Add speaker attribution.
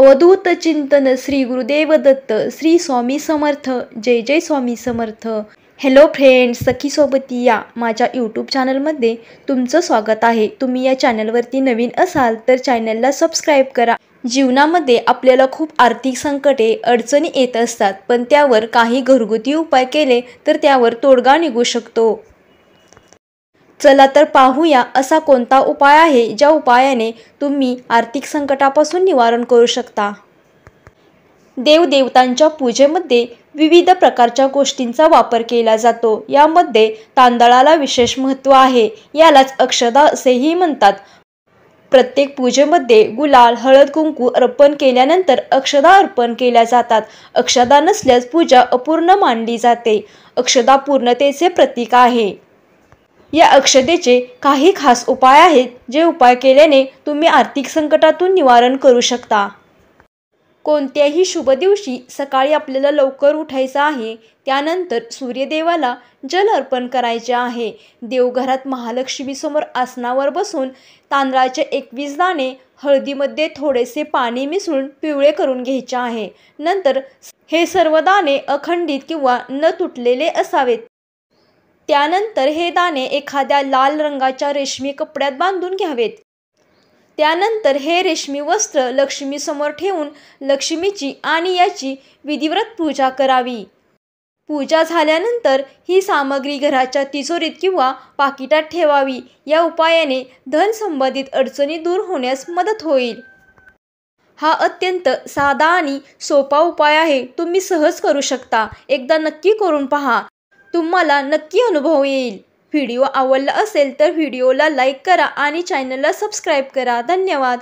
Speaker 1: अवधूत चिंतन श्री गुरुदेव दत्त श्री स्वामी समर्थ जय जय Swami Samarth. Hello friends, सखी सोबती या माझ्या यूट्यूब चॅनलमध्ये तुमचं स्वागत आहे। तुम्ही या चॅनलवरती नवीन असाल तर चॅनलला सबस्क्राईब करा। जीवनामध्ये आपल्याला खूप आर्थिक संकटे अडचणी येत असतात, पण त्यावर काही घरगुती उपाय केले तर त्यावर तोडगा निघू शकतो। चला तर पाहूया असा कोणता उपाय आहे ज्या उपायाने तुम्ही आर्थिक संकटापासून निवारण करू शकता। देवदेवतांच्या पूजेमध्ये विविध प्रकारच्या गोष्टींचा वापर केला जातो। यामध्ये तांदळाला विशेष महत्त्व आहे, यालाच अक्षदा असेही म्हणतात। प्रत्येक पूजेमध्ये गुलाल, हळद, कुंकू अर्पण केल्यानंतर अक्षदा अर्पण केल्या जातात। अक्षदा नसल्यास पूजा अपूर्ण मानली जाते। अक्षदा पूर्णतेचे प्रतीक आहे। या अक्षतेचे काही खास उपाय आहेत जे उपाय केल्याने तुम्ही आर्थिक संकटातून निवारण करू शकता। कोणत्याही शुभ दिवशी सकाळी आपल्याला लवकर उठायचं आहे, त्यानंतर सूर्यदेवाला जल अर्पण करायचे आहे। देवघरात महालक्ष्मीसमोर आसनावर बसून तांदळाचे 21 दाणे हळदीमध्ये थोडेसे पाणी मिसळून पिवळे करून घ्यायचे आहे। नंतर हे सर्व दाणे अखंडित किंवा न तुटलेले असावेत। त्यानंतर हे दाणे एखाद्या लाल रंगाच्या रेशमी कपड्यात बांधून घ्यावेत। त्यानंतर हे रेशमी वस्त्र लक्ष्मीसमोर ठेवून लक्ष्मीची आणि याची विधिवत पूजा करावी। पूजा झाल्यानंतर ही सामग्री घराच्या तिजोरीत किंवा पाकिटात ठेवावी। या उपायाने धन संबंधित अडचणी दूर होण्यास मदत होईल। हा अत्यंत साधा आणि सोपा उपाय आहे, तुम्ही सहज करू शकता। एकदा नक्की करून पहा, तुम्हाला नक्की अनुभव येईल। व्हिडिओ आवडला असेल तर व्हिडिओला लाईक करा आणि चॅनलला सबस्क्राईब करा। धन्यवाद।